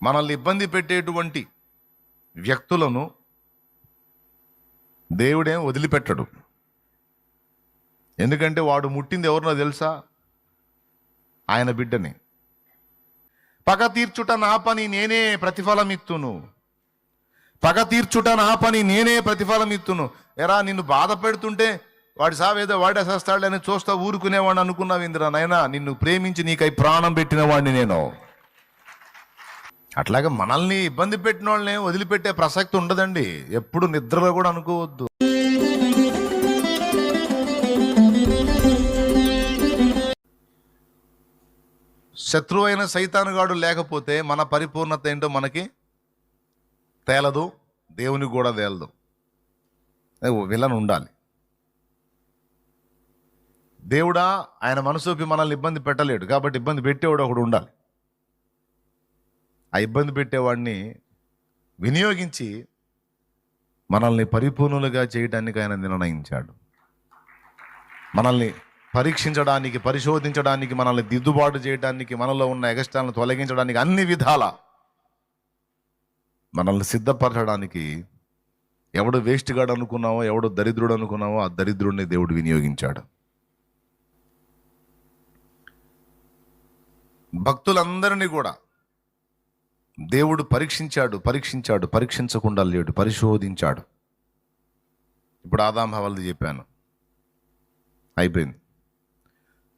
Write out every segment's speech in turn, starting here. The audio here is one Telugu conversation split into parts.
మనల్ని ఇబ్బంది పెట్టేటువంటి వ్యక్తులను దేవుడేం వదిలిపెట్టడు. ఎందుకంటే వాడు ముట్టింది ఎవరినో తెలుసా? ఆయన బిడ్డని. పగ తీర్చుట నా పని, నేనే ప్రతిఫలం ఇత్తును. పగ తీర్చుట నా పని, నేనే ప్రతిఫలం ఇత్తును. ఎరా, నిన్ను బాధ పెడుతుంటే వాడి సావేదో వాడే చేస్తాడని చూస్తా ఊరుకునేవాడిని అనుకున్నావు ఇందిరా నాయనా. నిన్ను ప్రేమించి నీకై ప్రాణం పెట్టిన వాడిని నేను. అట్లాగే మనల్ని ఇబ్బంది పెట్టిన వాళ్ళని వదిలిపెట్టే ప్రసక్తి ఉండదండి. ఎప్పుడు నిద్రలో కూడా అనుకోవద్దు. శత్రువు అయిన సైతానుగాడు లేకపోతే మన పరిపూర్ణత ఏంటో మనకి తేలదు, దేవునికి కూడా తేలదు. విలన్ ఉండాలి. దేవుడా ఆయన మనసుకి మనల్ని ఇబ్బంది పెట్టలేడు, కాబట్టి ఇబ్బంది పెట్టేవాడు ఒకడు ఉండాలి. ఆ ఇబ్బంది పెట్టేవాడిని వినియోగించి మనల్ని పరిపూర్ణులుగా చేయడానికి ఆయన నిర్ణయించాడు. మనల్ని పరీక్షించడానికి, పరిశోధించడానికి, మనల్ని దిద్దుబాటు చేయడానికి, మనలో ఉన్న ఎగస్ట్రాలను తొలగించడానికి, అన్ని విధాల మనల్ని సిద్ధపరచడానికి. ఎవడు వేస్ట్ గాడు అనుకున్నావో, ఎవడు దరిద్రుడు అనుకున్నావో, ఆ దరిద్రుడిని దేవుడు వినియోగించాడు. భక్తులందరినీ కూడా దేవుడు పరీక్షించకుండా లేడు, పరిశోధించాడు. ఇప్పుడు ఆదాం హవ్వలది చెప్పాను, అయిపోయింది.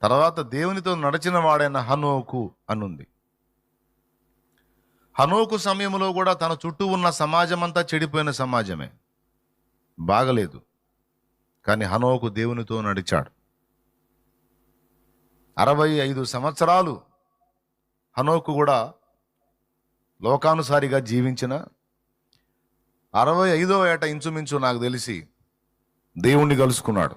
తర్వాత దేవునితో నడిచిన వాడైన హనోకు అనుంది. హనోకు సమయంలో కూడా తన చుట్టూ ఉన్న సమాజం అంతా చెడిపోయిన సమాజమే, బాగలేదు. కానీ హనోకు దేవునితో నడిచాడు. 65 సంవత్సరాలు హనోకు కూడా లోకానుసారిగా జీవించిన 65వ ఏట ఇంచుమించు నాకు తెలిసి దేవుణ్ణి కలుసుకున్నాడు.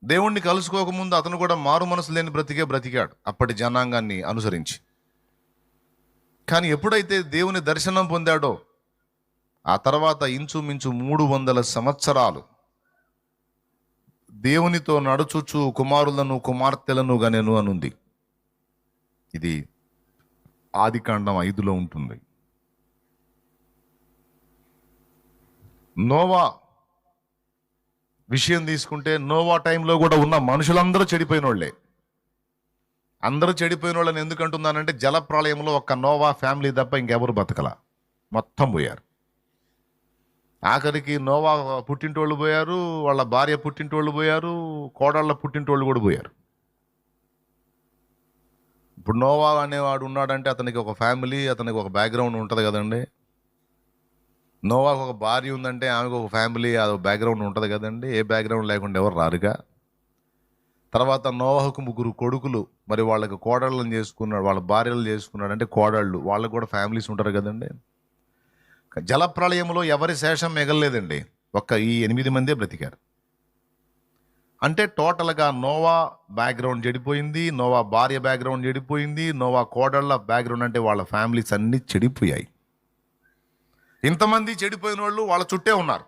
దేవుణ్ణి కలుసుకోకముందు అతను కూడా మారు మనసు లేని బ్రతికాడు అప్పటి జనాంగాన్ని అనుసరించి. కానీ ఎప్పుడైతే దేవుని దర్శనం పొందాడో ఆ తర్వాత ఇంచుమించు 300 సంవత్సరాలు దేవునితో నడుచుచు కుమారులను కుమార్తెలను గనెను అనుంది. ఇది ఆదికాండం 5లో ఉంటుంది. నోవా విషయం తీసుకుంటే నోవా టైంలో కూడా ఉన్న మనుషులందరూ చెడిపోయిన వాళ్ళే. అందరూ చెడిపోయిన వాళ్ళని ఎందుకు అంటున్నానంటే, జల ప్రళయంలో ఒక్క నోవా ఫ్యామిలీ తప్ప ఇంకెవరు బతకల, మొత్తం పోయారు. ఆఖరికి నోవా పుట్టింటోళ్ళు పోయారు, వాళ్ళ భార్య పుట్టింటోళ్ళు పోయారు, కోడళ్ళ పుట్టింటోళ్ళు కూడా పోయారు. ఇప్పుడు నోవా అనేవాడు ఉన్నాడంటే అతనికి ఒక ఫ్యామిలీ, అతనికి ఒక బ్యాక్గ్రౌండ్ ఉంటుంది కదండి. నోవాకు ఒక భార్య ఉందంటే ఆమెకు ఒక ఫ్యామిలీ, అది బ్యాక్గ్రౌండ్ ఉంటుంది కదండి. ఏ బ్యాక్గ్రౌండ్ లేకుండా ఎవరు రారుగా. తర్వాత నోవాహుకు 3 కొడుకులు, మరి వాళ్ళకి కోడళ్ళని చేసుకున్నాడు, వాళ్ళ భార్యలు చేసుకున్నాడు అంటే కోడళ్ళు, వాళ్ళకు కూడా ఫ్యామిలీస్ ఉంటారు కదండి. జలప్రళయంలో ఎవరి శేషం మిగలలేదండి, ఒక్క ఈ 8 మందే బ్రతికారు. అంటే టోటల్గా నోవా బ్యాక్గ్రౌండ్ చెడిపోయింది, నోవా భార్య బ్యాక్గ్రౌండ్ చెడిపోయింది, నోవా కోడళ్ళ బ్యాక్గ్రౌండ్ అంటే వాళ్ళ ఫ్యామిలీస్ అన్నీ చెడిపోయాయి. ఇంతమంది చెడిపోయిన వాళ్ళు వాళ్ళ చుట్టే ఉన్నారు.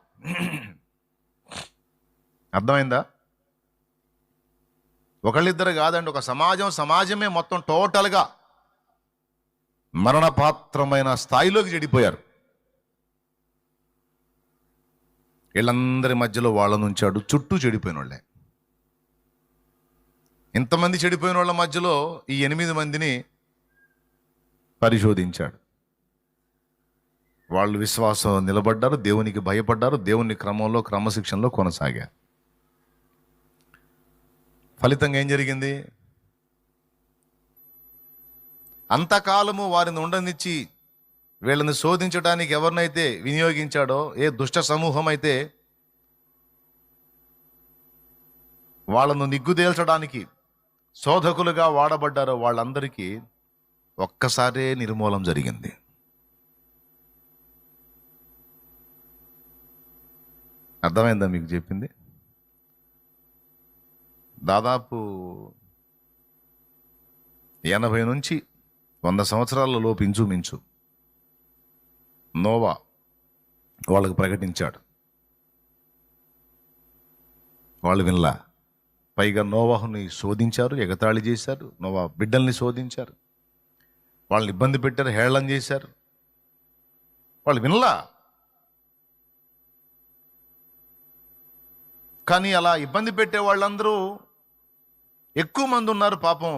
అర్థమైందా? ఒకళ్ళిద్దరు కాదండి, ఒక సమాజమే మొత్తం టోటల్గా మరణపాత్రమైన స్థాయిలోకి చెడిపోయారు. వీళ్ళందరి మధ్యలో వాళ్ళను ఉంచాడు, చుట్టూ చెడిపోయిన వాళ్ళే. ఇంతమంది చెడిపోయిన వాళ్ళ మధ్యలో ఈ 8 మందిని పరిశోధించాడు. వాళ్ళు విశ్వాసం నిలబడ్డారు, దేవునికి భయపడ్డారు, దేవుని క్రమశిక్షణలో కొనసాగారు. ఫలితంగా ఏం జరిగింది? అంతకాలము వారిని ఉండనిచ్చి వీళ్ళని శోధించడానికి ఎవరినైతే వినియోగించాడో, ఏ దుష్ట సమూహం అయితే వాళ్ళను నిగ్గుదేల్చడానికి శోధకులుగా వాడబడ్డారో, వాళ్ళందరికీ ఒక్కసారే నిర్మూలం జరిగింది. అర్థమైందా మీకు చెప్పింది? దాదాపు 80 నుంచి 100 సంవత్సరాల లోపు ఇంచుమించు నోవా వాళ్ళకు ప్రకటించాడు. వాళ్ళు వినలా. పైగా నోవాహుని శోధించారు, ఎగతాళి చేశారు, నోవా బిడ్డల్ని శోధించారు. వాళ్ళని ఇబ్బంది పెట్టారు, హేళన చేశారు. వాళ్ళు వినలా. కానీ అలా ఇబ్బంది పెట్టే వాళ్ళందరూ ఎక్కువ మంది ఉన్నారు. పాపం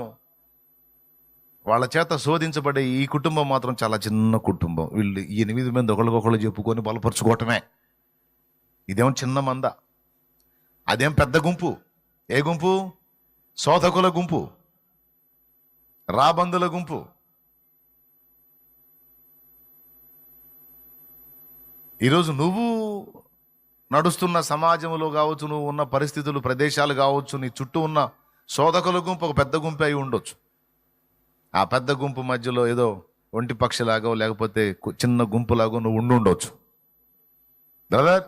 వాళ్ళ చేత శోధించబడే ఈ కుటుంబం మాత్రం చాలా చిన్న కుటుంబం. వీళ్ళు 8 మంది ఒకరికొకళ్ళు చెప్పుకొని బలపరుచుకోవటమే. ఇదేం చిన్న మంద, అదేం పెద్ద గుంపు. ఏ గుంపు? శోధకుల గుంపు, రాబందుల గుంపు. ఈరోజు నువ్వు నడుస్తున్న సమాజంలో కావచ్చు, నువ్వు ఉన్న పరిస్థితులు, ప్రదేశాలు కావచ్చు, నీ చుట్టూ ఉన్న శోధకుల గుంపు ఒక పెద్ద గుంపు అయి ఉండొచ్చు. ఆ పెద్ద గుంపు మధ్యలో ఏదో ఒంటి పక్షిలాగో లేకపోతే చిన్న గుంపులాగో నువ్వు ఉండొచ్చు. బ్రదర్,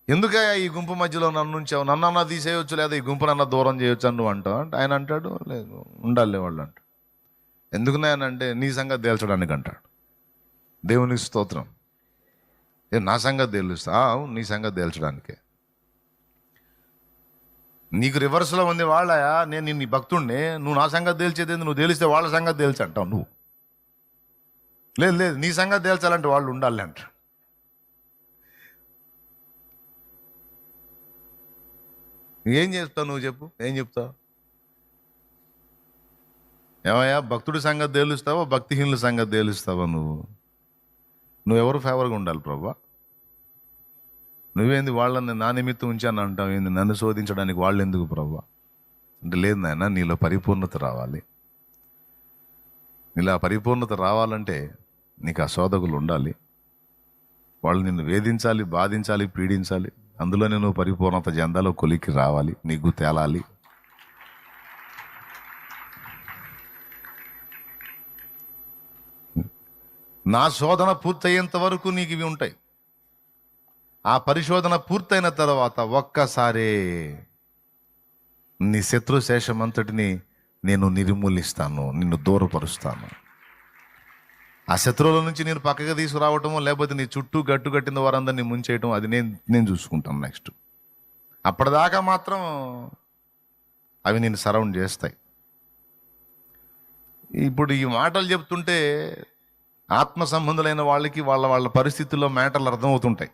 ఎందుకయ్యా ఈ గుంపు మధ్యలో నన్ను ఉంచావు? నన్నన్నా తీసేయచ్చు, లేదా ఈ గుంపు నన్న దూరం చేయొచ్చు అని నువ్వు అంటావు. అంటే ఆయన అంటాడు, లేదు ఉండాలి వాళ్ళు అంటాడు. ఎందుకు అంటే నీ సంగతి తేల్చడానికి అంటాడు. దేవునికి స్తోత్రం. నా సంగతి తేలుస్తా? అవును, నీ సంగతి తేల్చడానికే. నీకు రివర్స్లో ఉంది వాళ్ళయా, నేను నీ భక్తుడిని, నువ్వు నా సంగతి తేల్చేది, నువ్వు తేలిస్తే వాళ్ళ సంగతి తేల్చి అంటావు నువ్వు. లేదు లేదు, నీ సంగతి తేల్చాలంటే వాళ్ళు ఉండాలి అంట. ఏం చేస్తావు నువ్వు? చెప్పు, ఏం చెప్తావు? ఏమయ్యా, భక్తుడి సంగతి తేలుస్తావా, భక్తిహీనుల సంగతి తేలుస్తావా? నువ్వెవరు ఫేవర్గా ఉండాలి ప్రభా? నువ్వేంది వాళ్ళని నా నిమిత్తం ఉంచాను అంటావు? ఏంది నన్ను శోధించడానికి వాళ్ళు ఎందుకు ప్రభా? అంటే లేదు నాయన, నీలో పరిపూర్ణత రావాలి. నీలో పరిపూర్ణత రావాలంటే నీకు ఆ శోధకులు ఉండాలి. వాళ్ళు నిన్ను వేధించాలి, బాధించాలి, పీడించాలి. అందులోనే నువ్వు పరిపూర్ణత చెందాలో కొలిక్కి రావాలి, నీకు తేలాలి. నా శోధన పూర్తయ్యేంత వరకు నీకు ఇవి ఉంటాయి. ఆ పరిశోధన పూర్తయిన తర్వాత ఒక్కసారి నీ శత్రు శేషమంతటిని నేను నిర్మూలిస్తాను, నిన్ను దూరపరుస్తాను. ఆ శత్రువుల నుంచి నేను పక్కగా తీసుకురావటము, లేకపోతే నీ చుట్టూ గట్టు కట్టిన వారందరినీ ముంచేయటం, అది నేను చూసుకుంటాను నెక్స్ట్. అప్పటిదాకా మాత్రం అవి నేను సరౌండ్ చేస్తాయి. ఇప్పుడు ఈ మాటలు చెప్తుంటే ఆత్మ సంబంధులైన వాళ్ళకి వాళ్ళ పరిస్థితుల్లో మ్యాటర్లు అర్థమవుతుంటాయి.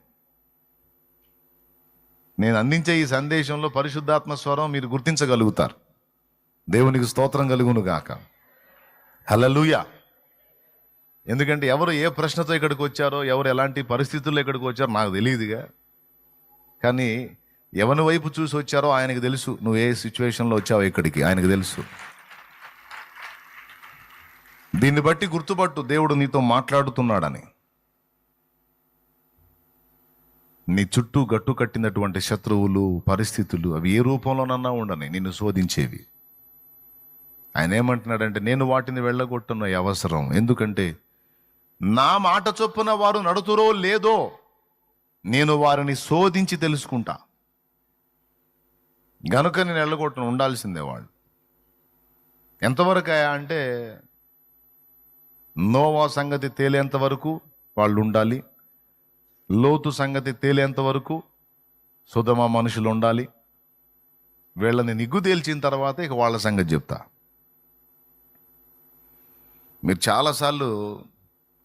నేను అందించే ఈ సందేశంలో పరిశుద్ధాత్మ స్వరం మీరు గుర్తించగలుగుతారు. దేవునికి స్తోత్రం కలుగును గాక. హల్లెలూయా. ఎందుకంటే ఎవరు ఏ ప్రశ్నతో ఇక్కడికి వచ్చారో, ఎవరు ఎలాంటి పరిస్థితుల్లో ఇక్కడికి వచ్చారో నాకు తెలియదుగా. కానీ ఎవరి వైపు చూసి వచ్చారో ఆయనకు తెలుసు. నువ్వు ఏ సిచ్యువేషన్లో వచ్చావో ఇక్కడికి ఆయనకు తెలుసు. దీన్ని బట్టి గుర్తుపట్టు, దేవుడు నీతో మాట్లాడుతున్నాడని. నీ చుట్టూ గట్టు కట్టినటువంటి శత్రువులు, పరిస్థితులు, అవి ఏ రూపంలోనన్నా ఉండని నిన్ను శోధించేవి. ఆయన ఏమంటున్నాడంటే, నేను వాటిని వెళ్ళగొట్టున్న అవసరం. ఎందుకంటే నా మాట చొప్పున వారు నడుతురో లేదో నేను వారిని శోధించి తెలుసుకుంటా. గనుక నేను వెళ్ళగొట్టును, ఉండాల్సిందే వాళ్ళు. ఎంతవరకు అంటే నోవా సంగతి తేలేంత వరకు వాళ్ళు ఉండాలి. లోతు సంగతి తేలేంత వరకు సుధమ మనుషులు ఉండాలి. వీళ్ళని నిగ్గు తేల్చిన తర్వాత ఇక వాళ్ళ సంగతి చెప్తా. మీరు చాలాసార్లు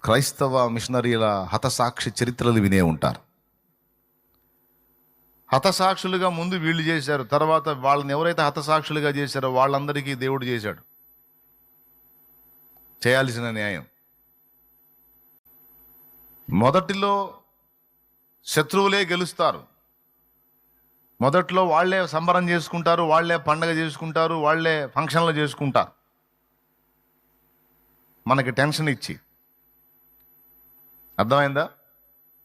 క్రైస్తవ మిషనరీల హతసాక్షి చరిత్రలు వినే ఉంటారు. హతసాక్షులుగా ముందు వీళ్ళు చేశారు, తర్వాత వాళ్ళని ఎవరైతే హతసాక్షులుగా చేశారో వాళ్ళందరికీ దేవుడు చేశాడు చేయాల్సిన న్యాయం. మొదటిలో శత్రువులే గెలుస్తారు. మొదట్లో వాళ్లే సంబరం చేసుకుంటారు, వాళ్లే పండగ చేసుకుంటారు, వాళ్లే ఫంక్షన్లు చేసుకుంటారు, మనకి టెన్షన్ ఇచ్చి. అర్థమైందా?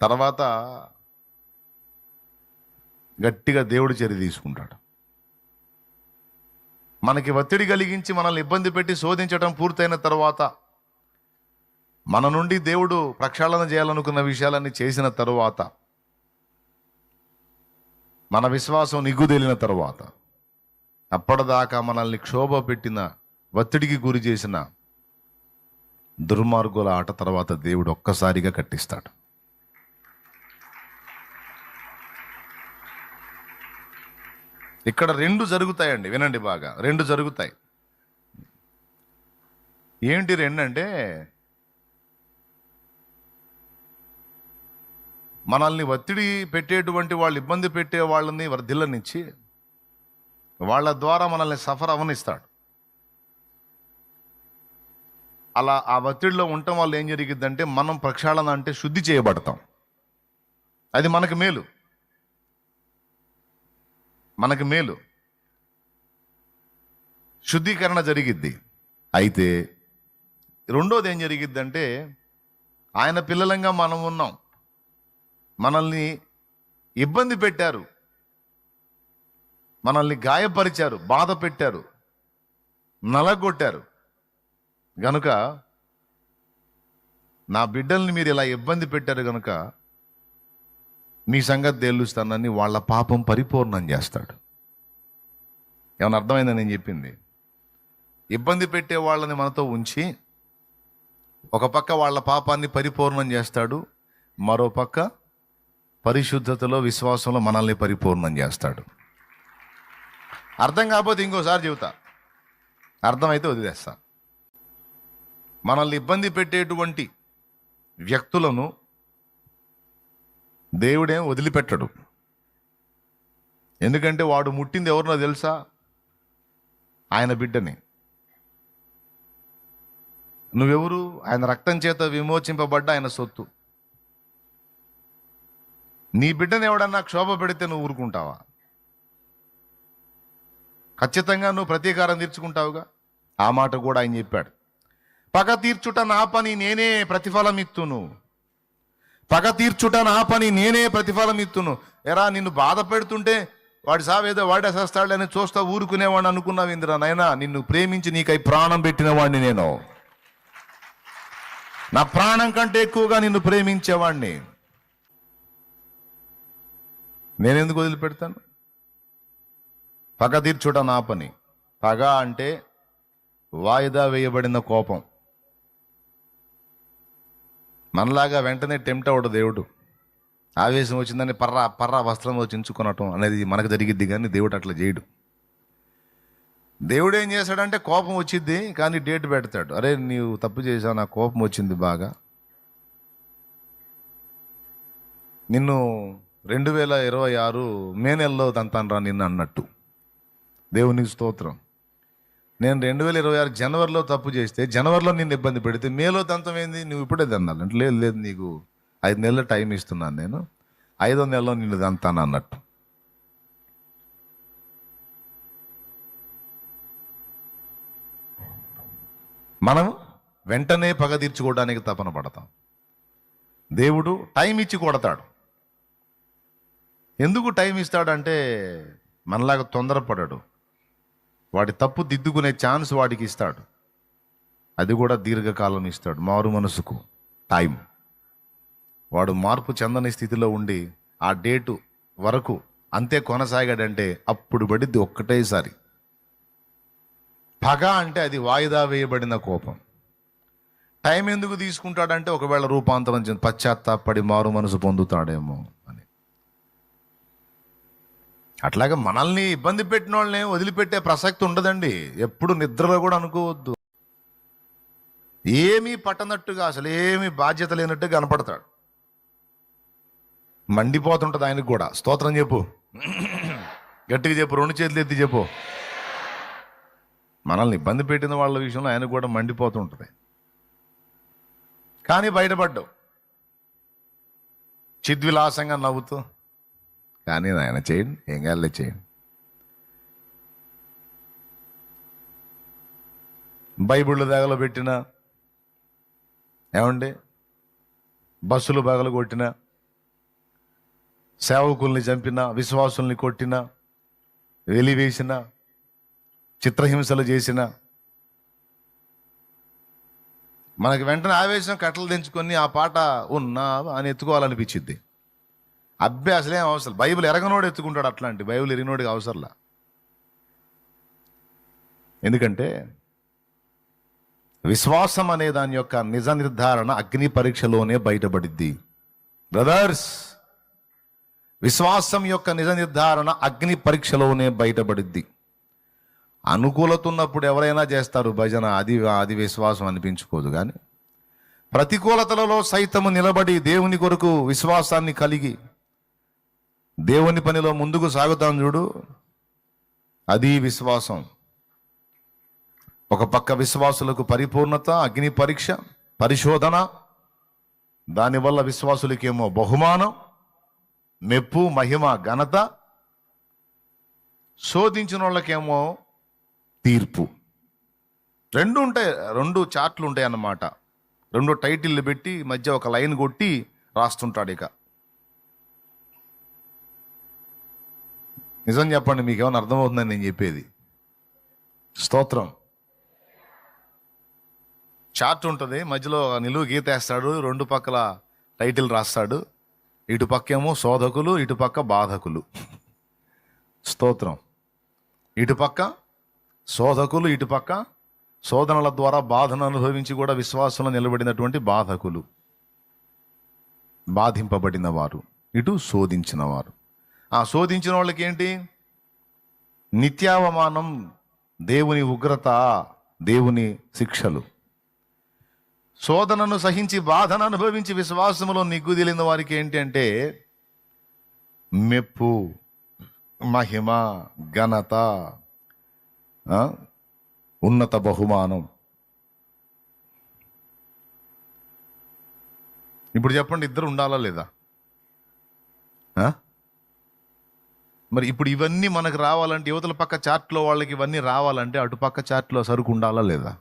తర్వాత గట్టిగా దేవుడు చర్య తీసుకుంటాడు. మనకి ఒత్తిడి కలిగించి మనల్ని ఇబ్బంది పెట్టి శోధించడం పూర్తయిన తర్వాత, మన నుండి దేవుడు ప్రక్షాళన చేయాలనుకున్న విషయాలన్నీ చేసిన తరువాత, మన విశ్వాసం నిగ్గుదేలిన తరువాత, అప్పటిదాకా మనల్ని క్షోభ పెట్టిన, ఒత్తిడికి గురి చేసిన దుర్మార్గుల ఆట తర్వాత దేవుడు ఒక్కసారిగా కట్టిస్తాడు. ఇక్కడ రెండు జరుగుతాయండి, వినండి బాగా. రెండు జరుగుతాయి. ఏంటి రెండంటే, మనల్ని ఒత్తిడి పెట్టేటువంటి వాళ్ళు, ఇబ్బంది పెట్టే వాళ్ళని వర్ధిల్లనిచ్చి వాళ్ళ ద్వారా మనల్ని సఫర్ అవనిస్తాడు. అలా ఆ ఒత్తిడిలో ఉండటం వల్ల ఏం జరిగిద్దంటే, మనం ప్రక్షాళన అంటే శుద్ధి చేయబడతాం. అది మనకు మేలు, మనకు మేలు, శుద్ధీకరణ జరిగిద్ది. అయితే రెండోది ఏం జరిగిద్దంటే, ఆయన పిల్లలంగా మనం ఉన్నాం, మనల్ని ఇబ్బంది పెట్టారు, మనల్ని గాయపరిచారు, బాధ పెట్టారు, నలగొట్టారు గనుక, నా బిడ్డల్ని మీరు ఇలా ఇబ్బంది పెట్టారు గనుక మీ సంగతి తేలుస్తానని వాళ్ళ పాపం పరిపూర్ణం చేస్తాడు. ఏమన్నా అర్థమైందా నేను చెప్పింది? ఇబ్బంది పెట్టే వాళ్ళని మనతో ఉంచి ఒక పక్క వాళ్ళ పాపాన్ని పరిపూర్ణం చేస్తాడు, మరో పక్క పరిశుద్ధతలో, విశ్వాసంలో మనల్ని పరిపూర్ణం చేస్తాడు. అర్థం కాకపోతే ఇంకోసారి చెబుతా, అర్థమైతే వదిలేస్తా. మనల్ని ఇబ్బంది పెట్టేటువంటి వ్యక్తులను దేవుడేం వదిలిపెట్టడు. ఎందుకంటే వాడు ముట్టింది ఎవరినో తెలుసా? ఆయన బిడ్డని. నువ్వెవరు? ఆయన రక్తం చేత విమోచింపబడ్డ ఆయన సొత్తు. నీ బిడ్డను ఎవడన్నా క్షోభ పెడితే నువ్వు ఊరుకుంటావా? ఖచ్చితంగా నువ్వు ప్రతీకారం తీర్చుకుంటావుగా. ఆ మాట కూడా ఆయన చెప్పాడు. పగ తీర్చుట నా పని, నేనే ప్రతిఫలం ఇత్తును. పగ తీర్చుట నా పని, నేనే ప్రతిఫలం ఇత్తును. ఎరా, నిన్ను బాధ పెడుతుంటే వాడి సావేదో వాడే చేస్తాడని చూస్తా ఊరుకునేవాడిని అనుకున్నావు ఇందిరా నాయనా? నిన్ను ప్రేమించి నీకై ప్రాణం పెట్టిన వాడిని నేను. నా ప్రాణం కంటే ఎక్కువగా నిన్ను ప్రేమించేవాడిని. నేనెందుకు వదిలిపెడతాను? పగ తీర్చుట నా పని. పగ అంటే వాయిదా వేయబడిన కోపం. మనలాగా వెంటనే టెంప్ట్ అవడు దేవుడు. ఆవేశం వచ్చిందని పర్రా వస్త్రం చించుకొనటం అనేది మనకు జరిగిద్ది, కానీ దేవుడు అట్లా చేయడు. దేవుడు ఏం చేశాడంటే, కోపం వచ్చిద్ది కానీ డేట్ పెడతాడు. అరే, నీవు తప్పు చేశావు, నాకు కోపం వచ్చింది బాగా, నిన్ను 2026 మే నెలలో తంతాను నిన్ను అన్నట్టు. దేవునికి స్తోత్రం. నేను 2026 జనవరిలో తప్పు చేస్తే, జనవరిలో నిన్ను ఇబ్బంది పెడితే మేలో తంతం ఏంది? నువ్వు ఇప్పుడే తన్నాలి అంటే, లేదు నీకు 5 నెలల టైం ఇస్తున్నాను, నేను 5వ నెలలో నిన్ను తంతాను అన్నట్టు. మనం వెంటనే పగ తీర్చుకోవడానికి తపన పడతాం. దేవుడు టైం ఇచ్చి కొడతాడు. ఎందుకు టైం ఇస్తాడంటే, మనలాగా తొందరపడాడు. వాడి తప్పు దిద్దుకునే ఛాన్స్ వాడికి ఇస్తాడు. అది కూడా దీర్ఘకాలం ఇస్తాడు. మారు మనసుకు టైం. వాడు మార్పు చెందని స్థితిలో ఉండి ఆ డేటు వరకు అంతే కొనసాగాడంటే అప్పుడు పడిద్ది ఒక్కటేసారి. పగ అంటే అది వాయిదా వేయబడిన కోపం. టైం ఎందుకు తీసుకుంటాడంటే, ఒకవేళ రూపాంతరం చెంది పశ్చాత్తాపడి మారు మనసు పొందుతాడేమో అని. అట్లాగే మనల్ని ఇబ్బంది పెట్టిన వాళ్ళని వదిలిపెట్టే ప్రసక్తి ఉండదండి. ఎప్పుడు నిద్రలో కూడా అనుకోవద్దు. ఏమీ పట్టనట్టుగా, అసలు ఏమీ బాధ్యత లేనట్టుగా కనపడతాడు. మండిపోతుంటుంది ఆయనకు కూడా. స్తోత్రం చెప్పు, గట్టిగా చెప్పు, 2 చేతులు ఎత్తి చెప్పు. మనల్ని ఇబ్బంది పెట్టిన వాళ్ళ విషయంలో ఆయనకు కూడా మండిపోతుంటుంది. కానీ బయటపడ్డావు చిద్విలాసంగా నవ్వుతూ. కానీ ఆయన చేయండి, ఏం కాలే చేయండి. బైబిళ్ళు దాగలో పెట్టిన, ఏమండి, బస్సులు బగలు కొట్టిన, సేవకుల్ని చంపిన, విశ్వాసుల్ని కొట్టిన, వెలివేసిన, చిత్రహింసలు చేసిన, మనకి వెంటనే ఆవేశం కట్టలు తెంచుకొని ఆ పాట ఉన్నా అని ఎత్తుకోవాలనిపించింది. అబ్బే, అసలేం అవసరం. బైబిల్ ఎరగనోడు ఎత్తుకుంటాడు అట్లాంటి, బైబిల్ ఎరిగినోడికి అవసరంలా. ఎందుకంటే విశ్వాసం అనే దాని యొక్క నిజ నిర్ధారణ అగ్ని పరీక్షలోనే బయటపడిద్ది. బ్రదర్స్, విశ్వాసం యొక్క నిజ నిర్ధారణ అగ్ని పరీక్షలోనే బయటపడిద్ది. అనుకూలత ఉన్నప్పుడు ఎవరైనా చేస్తారు భజన, అది అది విశ్వాసం అనిపించుకోదు. కానీ ప్రతికూలతలలో సైతము నిలబడి దేవుని కొరకు విశ్వాసాన్ని కలిగి దేవుని పనిలో ముందుకు సాగుతాం చూడు, అది విశ్వాసం. ఒక పక్క విశ్వాసులకు పరిపూర్ణత, అగ్ని పరీక్ష, పరిశోధన, దానివల్ల విశ్వాసులకేమో బహుమానం, మెప్పు, మహిమ, ఘనత. శోధించిన వాళ్ళకేమో తీర్పు. రెండు ఉంటాయి, రెండు చార్ట్లు ఉంటాయి అన్నమాట. రెండు టైటిల్లు పెట్టి మధ్య ఒక లైన్ కొట్టి రాస్తుంటాడు. ఇక నిజం చెప్పండి, మీకేమైనా అర్థమవుతుందని నేను చెప్పేది? స్తోత్రం. చార్ట్ ఉంటుంది, మధ్యలో నిలువు గీత వేస్తాడు, రెండు పక్కల టైటిల్ రాస్తాడు. ఇటు పక్కేమో శోధకులు, ఇటు పక్క బాధకులు. స్తోత్రం. ఇటుపక్క శోధకులు, ఇటుపక్క శోధనల ద్వారా బాధను అనుభవించి కూడా విశ్వాసంలో నిలబడినటువంటి బాధకులు, బాధింపబడిన వారు. ఇటు శోధించిన వారు. ఆ శోధించిన వాళ్ళకి ఏంటి? నిత్యావమానం, దేవుని ఉగ్రత, దేవుని శిక్షలు. శోధనను సహించి బాధను అనుభవించి విశ్వాసములో నిగ్గుదిలిన వారికి ఏంటి అంటే మెప్పు, మహిమ, ఘనత, ఉన్నత బహుమానం. ఇప్పుడు చెప్పండి, ఇద్దరు ఉండాలా లేదా? మరి ఇప్పుడు ఇవన్నీ మనకు రావాలంటే, యువతల పక్క చార్ట్లో వాళ్ళకి ఇవన్నీ రావాలంటే అటుపక్క చార్ట్లో సరుకు ఉండాలా లేదా?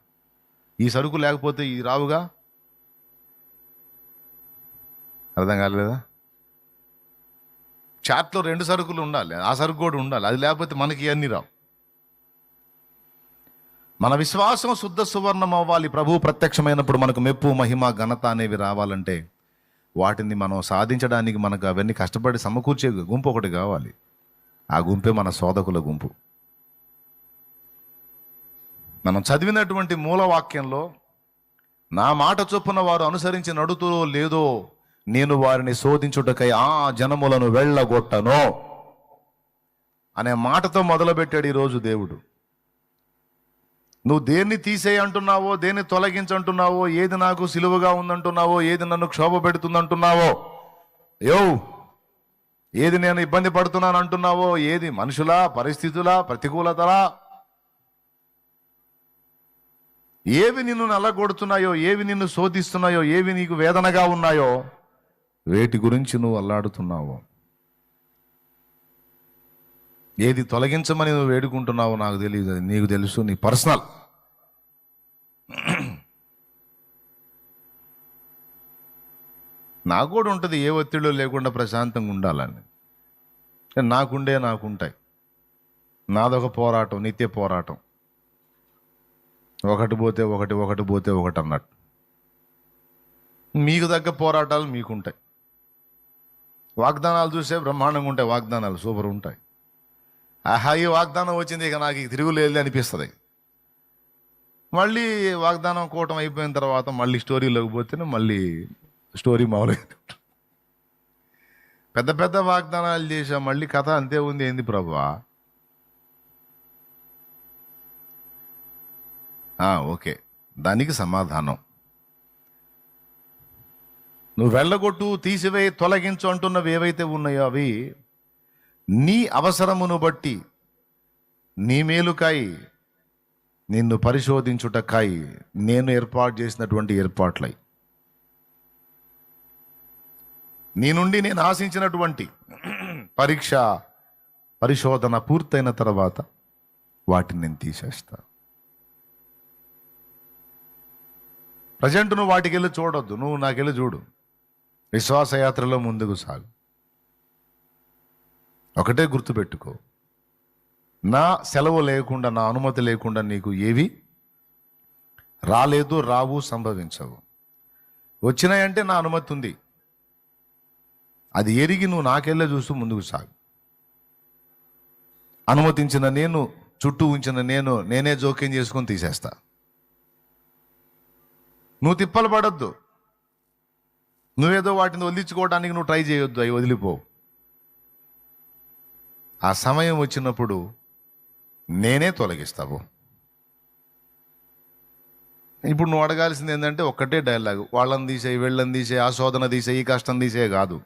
ఈ సరుకు లేకపోతే ఈ రావుగా. అర్థం కాలేదా? చార్ట్లో రెండు సరుకులు ఉండాలి, ఆ సరుకు కూడా ఉండాలి. అది లేకపోతే మనకి ఇవన్నీ రావు. మన విశ్వాసం శుద్ధ సువర్ణం అవ్వాలి. ప్రభువు ప్రత్యక్షమైనప్పుడు మనకు మెప్పు, మహిమ, ఘనత అనేవి రావాలంటే వాటిని మనం సాధించడానికి మనకు అవన్నీ కష్టపడి సమకూర్చే గుంపు ఒకటి కావాలి. ఆ గుంపే మన శోధకుల గుంపు. మనం చదివినటువంటి మూలవాక్యంలో, నా మాట చొప్పున వారు అనుసరించి నడుతురో లేదో నేను వారిని శోధించుటకై ఆ జనములను వెళ్ళగొట్టను అనే మాటతో మొదలుపెట్టాడు ఈరోజు దేవుడు. నువ్వు దేన్ని తీసేయి అంటున్నావో, దేన్ని తొలగించంటున్నావో, ఏది నాకు సిలువగా ఉందంటున్నావో, ఏది నన్ను క్షోభ పెడుతుందంటున్నావో, ఏది నేను ఇబ్బంది పడుతున్నాను అంటున్నావో, ఏది మనుషుల పరిస్థితుల ప్రతికూలతలా, ఏవి నిన్ను నల్లగొడుతున్నాయో, ఏవి నిన్ను శోధిస్తున్నాయో, ఏవి నీకు వేదనగా ఉన్నాయో, వేటి గురించి నువ్వు అల్లాడుతున్నావో, ఏది తొలగించమని నువ్వు వేడుకుంటున్నావో నాకు తెలియదు, అది నీకు తెలుసు, నీ పర్సనల్. నాకు కూడా ఉంటుంది ఏ ఒత్తిడిలో లేకుండా ప్రశాంతంగా ఉండాలని. నాకుంటాయి. నాదొక పోరాటం, నిత్య పోరాటం. ఒకటి పోతే ఒకటి, ఒకటి పోతే ఒకటి అన్నట్టు. మీకు తగ్గ పోరాటాలు మీకుంటాయి. వాగ్దానాలు చూసే బ్రహ్మాండంగా ఉంటాయి, వాగ్దానాలు సూపర్ ఉంటాయి. ఆహా, ఈ వాగ్దానం వచ్చింది, ఇక నాకు ఇక తిరుగులేదు అనిపిస్తుంది. మళ్ళీ వాగ్దానం కూటం అయిపోయిన తర్వాత మళ్ళీ స్టోరీలోకి పోతేనే మళ్ళీ స్టోరీ మొదలైంది. పెద్ద పెద్ద వాగ్దానాలు చేసా, మళ్ళీ కథ అంతే ఉంది. ఏంది ప్రభువా? ఓకే, దానికి సమాధానం. నువ్వు వెళ్ళగొట్టు, తీసివేయి, తొలగించు అంటున్నవి ఏవైతే ఉన్నాయో అవి నీ అవసరమును బట్టి, నీ మేలుకాయి, నిన్ను పరిశోధించుటకాయి నేను ఏర్పాటు చేసినటువంటి ఏర్పాట్లై, నీ నుండి నేను ఆశించినటువంటి పరీక్ష, పరిశోధన పూర్తయిన తర్వాత వాటిని నేను తీసేస్తా. ప్రజెంట్ నువ్వు వాటికి వెళ్ళి చూడొద్దు, నువ్వు నాకెళ్ళి చూడు. విశ్వాసయాత్రలో ముందుకు సాగు. ఒకటే గుర్తుపెట్టుకో, నా సెలవు లేకుండా, నా అనుమతి లేకుండా నీకు ఏవి రాలేదు, రావు, సంభవించవు. వచ్చినాయంటే నా అనుమతి ఉంది. అది ఎరిగి నువ్వు నాకెళ్ళే చూస్తూ ముందుకు సాగు. అనుమతించిన నేను, చుట్టూ ఉంచిన నేనే జోక్యం చేసుకొని తీసేస్తా. నువ్వు తిప్పలు పడొద్దు. నువ్వేదో వాటిని వదిలించుకోవడానికి నువ్వు ట్రై చేయొద్దు, అవి వదిలిపోవు. ఆ సమయం వచ్చినప్పుడు నేనే తొలగిస్తావు. ఇప్పుడు నువ్వు అడగాల్సింది ఏంటంటే ఒక్కటే డైలాగ్, వాళ్ళని తీసేయి, వీళ్ళని తీసేయి, ఆ శోధన తీసేయి, ఈ కష్టం తీసేయి కాదు.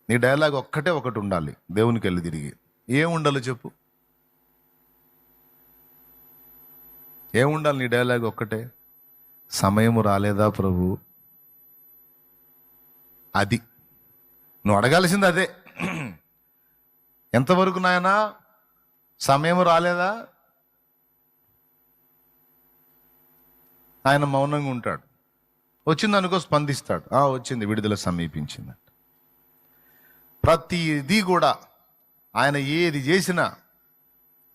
నీ డైలాగ్ ఒకటి ఉండాలి. దేవునికి వెళ్ళి తిరిగి ఏముండాలి చెప్పు? ఏముండాలి నీ డైలాగ్? ఒక్కటే, సమయము రాలేదా ప్రభు? అది నువ్వు అడగాల్సింది అదే. ఎంతవరకు నాయనా సమయం రాలేదా? ఆయన మౌనంగా ఉంటాడు. వచ్చిందనుకో స్పందిస్తాడు, వచ్చింది, విడుదల సమీపించింది. ప్రతిదీ కూడా ఆయన ఏది చేసినా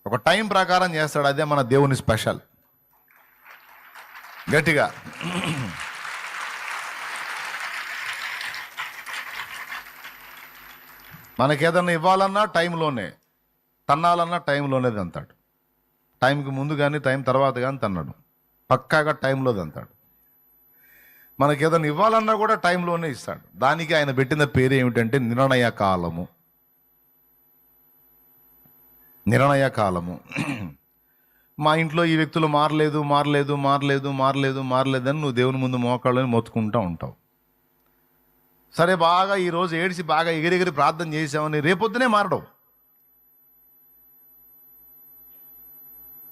ఒక టైం ప్రకారం చేస్తాడు. అదే మన దేవుని స్పెషల్. గట్టిగా మనకేదన్నా ఇవ్వాలన్నా టైంలోనే, తన్నాలన్నా టైంలోనే తంతాడు. టైంకి ముందు కానీ టైం తర్వాత కానీ తన్నాడు, పక్కాగా టైంలో తంతాడు. మనకేదన్నా ఇవ్వాలన్నా కూడా టైంలోనే ఇస్తాడు. దానికి ఆయన పెట్టిన పేరు ఏమిటంటే నిర్ణయ కాలము. నిర్ణయ కాలము. మా ఇంట్లో ఈ వ్యక్తులు మారలేదు అని నువ్వు దేవుని ముందు మోకాళ్ళని మొత్తుకుంటూ ఉంటావు. సరే, బాగా ఈరోజు ఏడిసి బాగా ఎగిరెగిరి ప్రార్థన చేసావని రేపొద్దునే మారడం.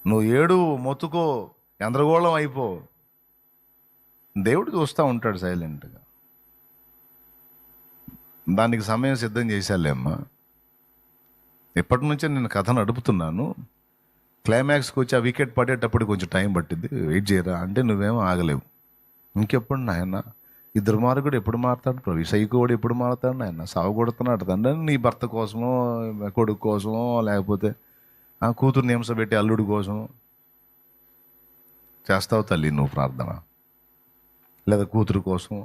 నువ్వు ఏడు, మొత్తుకో, గందరగోళం అయిపో, దేవుడు చూస్తూ ఉంటాడు సైలెంట్గా. దానికి సమయం సిద్ధం చేశాలే అమ్మా. ఎప్పటి నుంచే నేను కథ నడుపుతున్నాను. క్లైమాక్స్కి వచ్చి ఆ వికెట్ పడేటప్పుడు కొంచెం టైం పట్టింది, వెయిట్ చేయరా అంటే నువ్వేమో ఆగలేవు. ఇంకెప్పుడు నాయన ఈ దుర్మార్గుడు ఎప్పుడు మారుతాడు ప్రభు? సైకోడు ఎప్పుడు మారుతాడు నాయన? సాగు కొడుతున్నాడు తండ్రి నీ భర్త కోసమో, కొడుకు కోసమో, లేకపోతే ఆ కూతురు నింసబెట్టి అల్లుడి కోసం చేస్తావు తల్లి నువ్వు ప్రార్థన, లేదా కూతురు కోసం.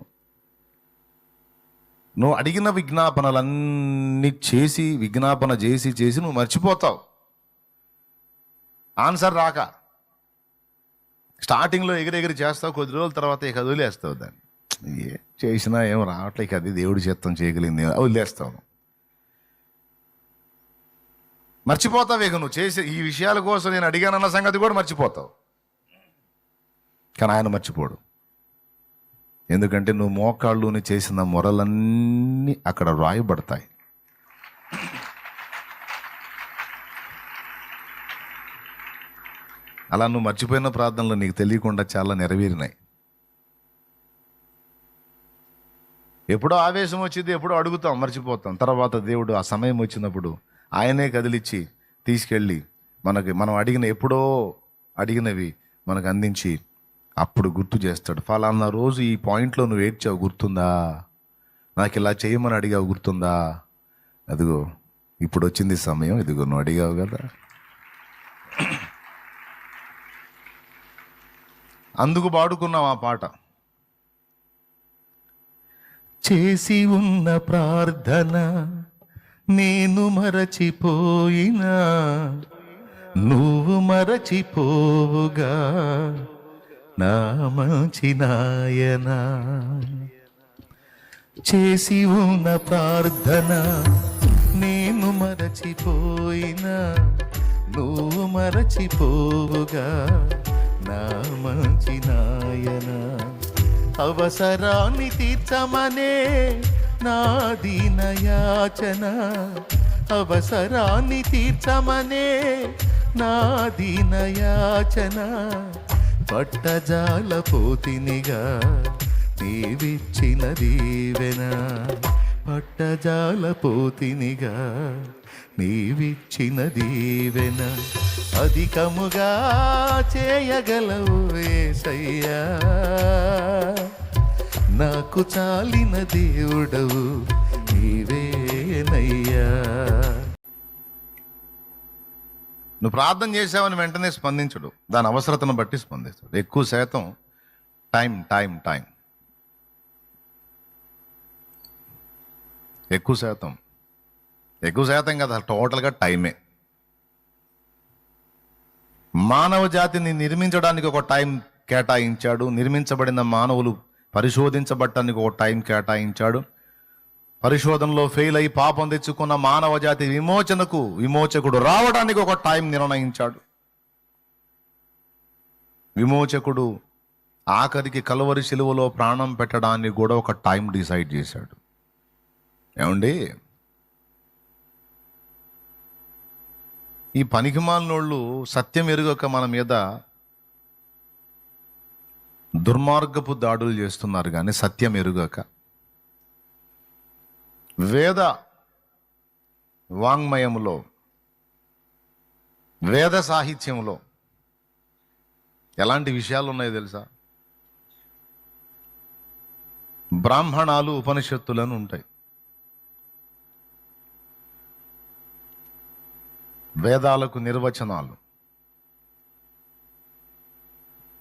నువ్వు అడిగిన విజ్ఞాపనలన్నీ చేసి, విజ్ఞాపన చేసి నువ్వు మర్చిపోతావు. ఆన్సర్ రాక స్టార్టింగ్లో ఎగిరెగిరి చేస్తావు, కొద్ది రోజుల తర్వాత ఇక వదిలేస్తావు. దాన్ని ఏ చేసినా ఏం రావట్లేక, అది దేవుడి చిత్తం చేయగలిగింది, వదిలేస్తావు. మర్చిపోతావు. ఇక నువ్వు చేసే ఈ విషయాల కోసం నేను అడిగానన్న సంగతి కూడా మర్చిపోతావు. కానీ ఆయన మర్చిపోడు. ఎందుకంటే నువ్వు మోకాళ్ళుని చేసిన మొరలన్నీ అక్కడ రాయబడతాయి. అలా నువ్వు మర్చిపోయిన ప్రార్థనలు నీకు తెలియకుండా చాలా నెరవేరినాయి. ఎప్పుడో ఆవేశం వచ్చింది, ఎప్పుడో అడుగుతాం, మర్చిపోతాం. తర్వాత దేవుడు ఆ సమయం వచ్చినప్పుడు ఆయనే కదిలిచ్చి తీసుకెళ్ళి మనం ఎప్పుడో అడిగినవి మనకు అందించి అప్పుడు గుర్తు చేస్తాడు. ఫలానా రోజు ఈ పాయింట్లో నువ్వు ఏడ్చావు గుర్తుందా? నాకు ఇలా చేయమని అడిగావు గుర్తుందా? అదిగో ఇప్పుడు వచ్చింది సమయం, ఇదిగో నువ్వు అడిగావు కదా. అందుకు పాడుకున్నాం ఆ పాట. చేసి ఉన్న ప్రార్థన నేను మరచిపోయినా, నువ్వు మరచిపోవుగా నా మంచి నాయనా. చేసి ఉన్న ప్రార్థన నేను మరచిపోయినా, నువ్వు మరచిపోవుగా నా మంచి నాయనా. అవసరాన్ని తీర్చమనే నా దీన యాచన, అవసరాన్ని తీర్చమనే నా దీన యాచన. పట్టజాల పోతినిగా నీవిచ్చిన దీవెన, పట్టజాల పోతినిగా నీవిచ్చిన దీవెన. అధికముగా చేయగలవు యేసయ్యా, నాకు చాలిన దేవుడవు నీవేనయ్యా. నువ్వు ప్రార్థన చేసావని వెంటనే స్పందించడు, దాని అవసరతను బట్టి స్పందిస్తాడు. ఎక్కువ శాతం టైం టైం టైం ఎక్కువ శాతం కదా, టోటల్గా టైమే. మానవ జాతిని నిర్మించడానికి ఒక టైం కేటాయించాడు, నిర్మించబడిన మానవులు పరిశోధించబడటానికి ఒక టైం కేటాయించాడు, పరిశోధనలో ఫెయిల్ అయి పాపం తెచ్చుకున్న మానవ జాతి విమోచకుడు రావడానికి ఒక టైం నిర్ణయించాడు. విమోచకుడు ఆఖరికి కలువరి శిలువలో ప్రాణం పెట్టడానికి కూడా ఒక టైం డిసైడ్ చేశాడు. ఏమండి, ఈ పనికిమాలినోళ్ళు సత్యం ఎరుగక మన మీద దుర్మార్గపు దాడులు చేస్తున్నారు, కానీ సత్యం ఎరుగక. వేద వాంగ్మయములో, వేద సాహిత్యంలో ఎలాంటి విషయాలు ఉన్నాయో తెలుసా? బ్రాహ్మణాలు ఉపనిషత్తులను ఉంటాయి. వేదాలకు నిర్వచనాలు.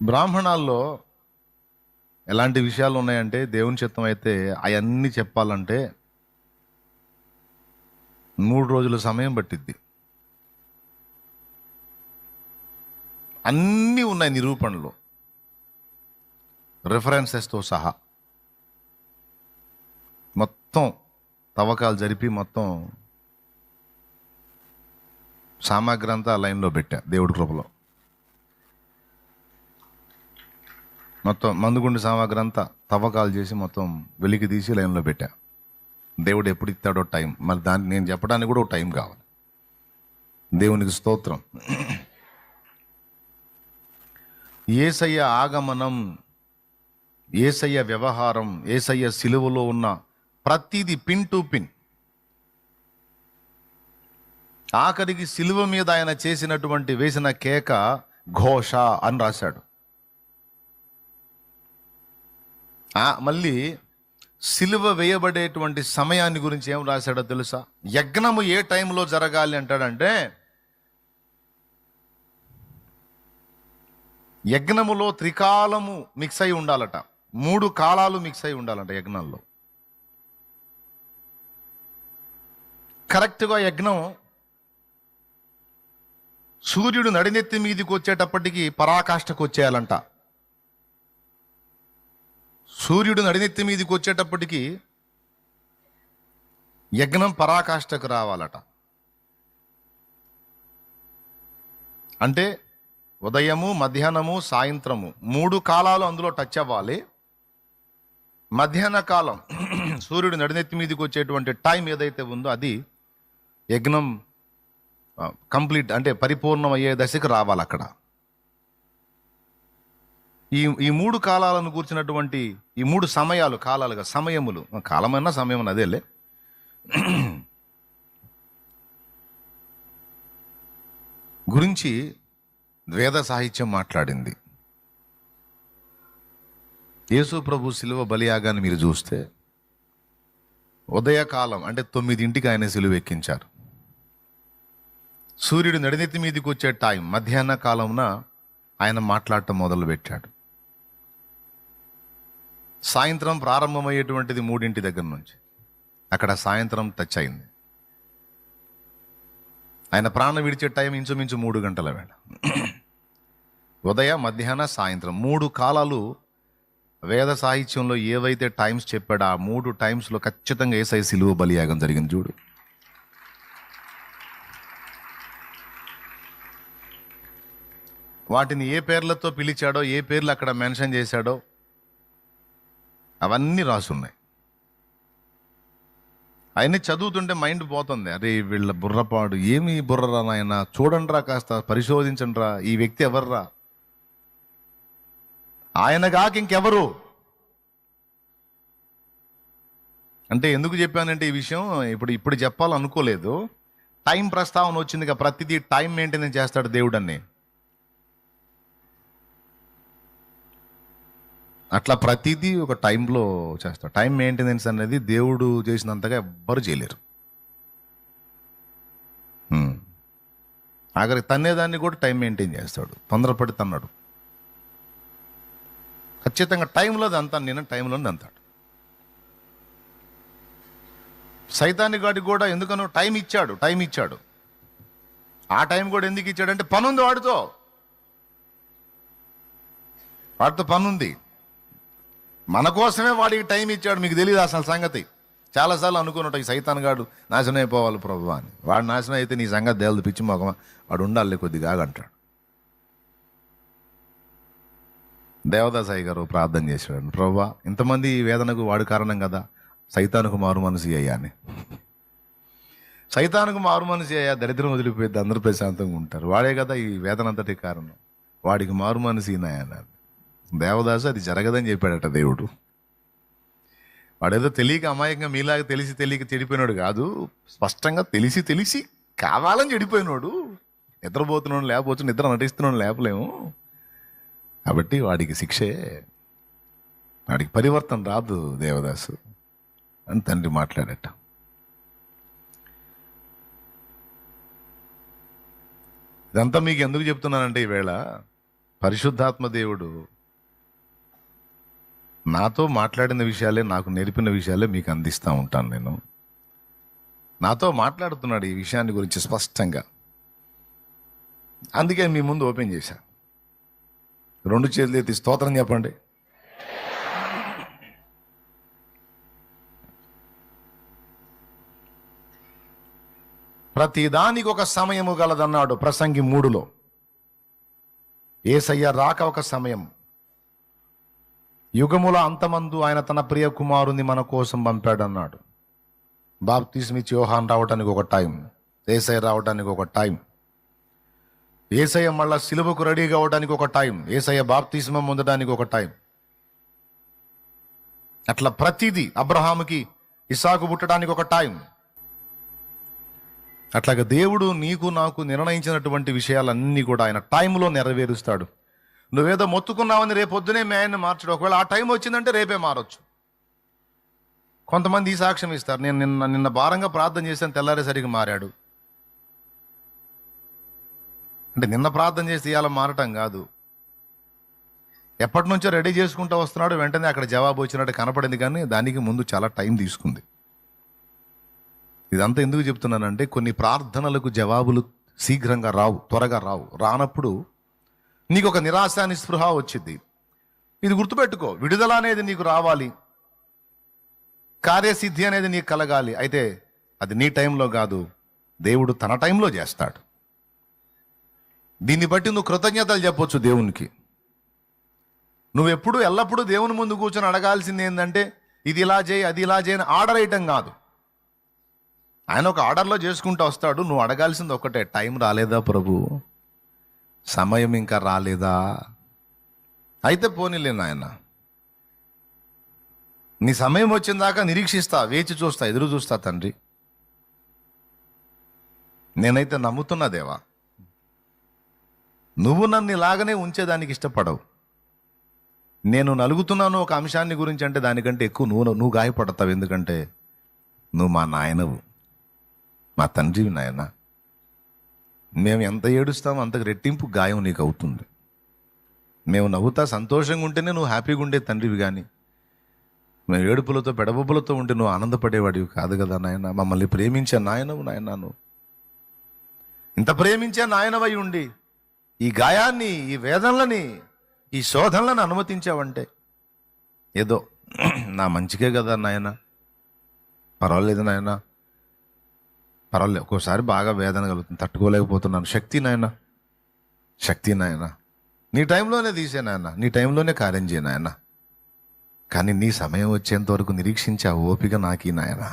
బ్రాహ్మణాల్లో ఎలాంటి విషయాలు ఉన్నాయంటే, దేవుని చిత్తం అయితే అవన్నీ చెప్పాలంటే 3 రోజుల సమయం పట్టిద్ది. అన్నీ ఉన్నాయి నిరూపణలో, రెఫరెన్సెస్తో సహా. మొత్తం తవ్వకాలు జరిపి మొత్తం సామాగ్రి అంతా లైన్లో పెట్టా దేవుడి కృపలో. మొత్తం మందుగుండి సామాగ్రి అంతా తవ్వకాలు చేసి మొత్తం వెలికి తీసి లైన్లో పెట్టా. దేవుడు ఎప్పుడు ఇస్తాడో టైం, మరి దాన్ని నేను చెప్పడానికి కూడా ఒక టైం కావాలి. దేవునికి స్తోత్రం. యేసయ్య ఆగమనం, యేసయ్య వ్యవహారం, యేసయ్య సిలువలో ఉన్న ప్రతిదీ పిన్ టు పిన్. ఆఖరికి సిలువ మీద ఆయన చేసినటువంటి వేసిన కేక ఘోష అని రాశాడు. మళ్ళీ సిలువ వేయబడేటువంటి సమయాన్ని గురించి ఏం రాశాడో తెలుసా? యజ్ఞము ఏ టైంలో జరగాలి అంటాడంటే, యజ్ఞములో త్రికాలము మిక్స్ అయి ఉండాలట, 3 కాలాలు మిక్స్ అయి ఉండాలంట యజ్ఞంలో. కరెక్ట్గా యజ్ఞం సూర్యుడు నడినెత్తి మీదకి వచ్చేటప్పటికి పరాకాష్ఠకు వచ్చేయాలంట. సూర్యుడు నడినెత్తి మీదకి వచ్చేటప్పటికి యజ్ఞం పరాకాష్ఠకు రావాలట. అంటే ఉదయము, మధ్యాహ్నము, సాయంత్రము 3 కాలాలు అందులో టచ్ అవ్వాలి. మధ్యాహ్న కాలం సూర్యుడు నడినెత్తి మీదకి వచ్చేటువంటి టైం ఏదైతే ఉందో అది యజ్ఞం కంప్లీట్ అంటే పరిపూర్ణం అయ్యే దశకు రావాలి అక్కడ. ఈ 3 కాలాలను కూర్చున్నటువంటి ఈ 3 సమయాలు, కాలాలుగా సమయములు, కాలమైనా సమయం అదేలే, గురించి వేద సాహిత్యం మాట్లాడింది. యేసు ప్రభు శిలువ బలియాగాన్ని మీరు చూస్తే ఉదయకాలం అంటే 9ంటికి ఆయన శిలువ ఎక్కించారు. సూర్యుడు నడినెత్తి మీదకి వచ్చే టైం మధ్యాహ్న కాలంన ఆయన మాట్లాడటం మొదలుపెట్టాడు. సాయంత్రం ప్రారంభమయ్యేటువంటిది 3ంటి దగ్గర నుంచి, అక్కడ సాయంత్రం టచ్ అయింది. ఆయన ప్రాణం విడిచే టైం ఇంచుమించు 3 గంటల వేళ. ఉదయ, మధ్యాహ్న, సాయంత్రం 3 కాలాలు వేద సాహిత్యంలో ఏవైతే టైమ్స్ చెప్పాడో ఆ 3 టైమ్స్లో ఖచ్చితంగా యేసయ్య సిలువ బలియాగం జరిగింది. చూడు, వాటిని ఏ పేర్లతో పిలిచాడో, ఏ పేర్లు అక్కడ మెన్షన్ చేశాడో అవన్నీ రాసున్నాయి. అవన్నీ చదువుతుంటే మైండ్ పోతుంది. అరే వీళ్ళ బుర్రపాడు, ఏమి బుర్రరా నాయన, చూడండిరా, కాస్త పరిశోధించండిరా, ఈ వ్యక్తి ఎవర్రా, ఆయన కాక ఇంకెవరు అంటే. ఎందుకు చెప్పానంటే ఈ విషయం ఇప్పుడు చెప్పాలనుకోలేదు. టైం ప్రస్తావన వచ్చింది, ప్రతిదీ టైం మెయింటెనెన్స్ చేస్తాడు దేవుడు అని. అట్లా ప్రతిదీ ఒక టైంలో చేస్తాడు. టైం మెయింటెనెన్స్ అనేది దేవుడు చేసినంతగా ఎవ్వరు చేయలేరు. ఆఖరి తన్నేదాన్ని కూడా టైం మెయింటైన్ చేస్తాడు. తొందరపడి తన్నాడు, ఖచ్చితంగా టైంలో అంతాను, నేను టైంలోనే అంతాడు. సైతాన్ని గాడికి కూడా ఎందుకనో టైం ఇచ్చాడు. ఆ టైం కూడా ఎందుకు ఇచ్చాడంటే పనుంది వాడితో పనుంది. మన కోసమే వాడికి టైం ఇచ్చాడు. మీకు తెలియదు అసలు సంగతి. చాలాసార్లు అనుకున్నట్టు ఈ సైతాన్ గాడు నాశనం అయిపోవాలి ప్రభు అని. వాడు నాశనం అయితే నీ సంగతి దేవుడు పిచ్చి మొగమా, వాడు ఉండాలి కొద్దిగా అంటాడు. దేవదాసాయి గారు ప్రార్థన చేశాడు, ప్రభువా ఇంతమంది వేదనకు వాడు కారణం కదా, సైతానుకు మారు మనసు అయ్యా అని. సైతానుకు మారు మనసు అయ్యా, దరిద్రం వదిలిపోయింది, అందరూ ప్రశాంతంగా ఉంటారు. వాడే కదా ఈ వేదన అంతటి కారణం, వాడికి మారు మనసు అన్నారు. దేవదాసు అది జరగదని చెప్పాడట దేవుడు. వాడేదో తెలియక అమాయకంగా మీలాగా తెలిసి తెలియక చెడిపోయినాడు కాదు, స్పష్టంగా తెలిసి తెలిసి కావాలని చెడిపోయినాడు. నిద్రపోతున్నాడు లేకపోవచ్చు, నిద్ర నటిస్తున్నాడు లేపలేము. కాబట్టి వాడికి శిక్షే, వాడికి పరివర్తన రాదు దేవదాసు అని తండ్రి మాట్లాడట. ఇదంతా మీకు ఎందుకు చెప్తున్నానంటే, ఈవేళ పరిశుద్ధాత్మ దేవుడు నాతో మాట్లాడిన విషయాలే, నాకు నేర్పిన విషయాలే మీకు అందిస్తూ ఉంటాను. నేను నాతో మాట్లాడుతున్నాడు ఈ విషయాన్ని గురించి స్పష్టంగా. అందుకే మీ ముందు ఓపెన్ చేశా. 2 చేతులు ఎత్తి స్తోత్రం చెప్పండి. ప్రతిదానికి ఒక సమయము గలదన్నాడు ప్రసంగి 3లో. యేసయ్య రాక ఒక సమయం, యుగముల అంతమందు ఆయన తన ప్రియ కుమారుని మన కోసం పంపాడన్నాడు. బాప్తిస్మిచ్చి యోహాన్ రావడానికి ఒక టైం, యేసయ్య రావడానికి ఒక టైం, యేసయ్య మళ్ళా సిలువకు రెడీ కావడానికి ఒక టైం, యేసయ్య బాప్తిస్మం పొందడానికి ఒక టైం. అట్లా ప్రతిదీ, అబ్రహాముకి ఇస్సాకు పుట్టడానికి ఒక టైం. అట్లాగా దేవుడు నీకు నాకు నిర్ణయించినటువంటి విషయాలన్నీ కూడా ఆయన టైంలో నెరవేరుస్తాడు. నువ్వేదో మొత్తుకున్నావని రేపొద్దునే మీ ఆయన్ని మార్చడు. ఒకవేళ ఆ టైం వచ్చిందంటే రేపే మారొచ్చు. కొంతమంది ఈ సాక్ష్యం ఇస్తారు, నేను నిన్న భారంగా ప్రార్థన చేశాను, తెల్లారేసరికి మారాడు. అంటే నిన్న ప్రార్థన చేసి ఇవాళ మారటం కాదు, ఎప్పటి నుంచో రెడీ చేసుకుంటూ వస్తున్నాడు, వెంటనే అక్కడ జవాబు వచ్చినట్టు కనపడింది, కానీ దానికి ముందు చాలా టైం తీసుకుంది. ఇదంతా ఎందుకు చెప్తున్నానంటే, కొన్ని ప్రార్థనలకు జవాబులు శీఘ్రంగా రావు, త్వరగా రావు. రానప్పుడు నీకు ఒక నిరాశ నిస్పృహ వచ్చింది. ఇది గుర్తుపెట్టుకో, విడుదల అనేది నీకు రావాలి, కార్యసిద్ధి అనేది నీకు కలగాలి. అయితే అది నీ టైంలో కాదు, దేవుడు తన టైంలో చేస్తాడు. దీన్ని బట్టి నువ్వు కృతజ్ఞతలు చెప్పొచ్చు దేవునికి. నువ్వెప్పుడు ఎల్లప్పుడూ దేవుని ముందు కూర్చొని అడగాల్సింది ఏంటంటే, ఇది ఇలా చేయి, అది ఇలా చేయి అని ఆర్డర్ వేయటం కాదు. ఆయన ఒక ఆర్డర్లో చేసుకుంటూ వస్తాడు. నువ్వు అడగాల్సింది ఒక్కటే, టైం రాలేదా ప్రభు, సమయం ఇంకా రాలేదా? అయితే పోనీలే నాయన, నీ సమయం వచ్చిన దాకా నిరీక్షిస్తా, వేచి చూస్తా, ఎదురు చూస్తా తండ్రి. నేనైతే నమ్ముతున్నా దేవా, నువ్వు నన్ను ఇలాగనే ఉంచేదానికి ఇష్టపడవు. నేను నలుగుతున్నాను ఒక అంశాన్ని గురించి అంటే దానికంటే ఎక్కువ నువ్వు గాయపడతావు. ఎందుకంటే నువ్వు మా నాయనవు, మా తండ్రివి నాయన. మేము ఎంత ఏడుస్తామో అంతకు రెట్టింపు గాయం నీకు అవుతుంది. మేము నవ్వుతా సంతోషంగా ఉంటేనే నువ్వు హ్యాపీగా ఉండే తండ్రివి, కానీ మేము ఏడుపులతో పెడబొబ్బులతో ఉంటే నువ్వు ఆనందపడేవాడివి కాదు కదా నాయన. మమ్మల్ని ప్రేమించే నాయనవు నాయన. నువ్వు ఇంత ప్రేమించే నాయనవై ఉండి ఈ గాయాన్ని, ఈ వేదనలని, ఈ శోధనలను అనుమతించావంటే ఏదో నా మంచికే కదా నాయన. పర్వాలేదు నాయన, పర్వాలేదు. ఒక్కోసారి బాగా వేదన కలుగుతుంది, తట్టుకోలేకపోతున్నాను. శక్తి నాయన, శక్తి నాయన, నీ టైంలోనే తీసే నాయన, నీ టైంలోనే కార్యం చేయ నాయన. కానీ నీ సమయం వచ్చేంత వరకు నిరీక్షించే ఓపిక నాకీ నాయన.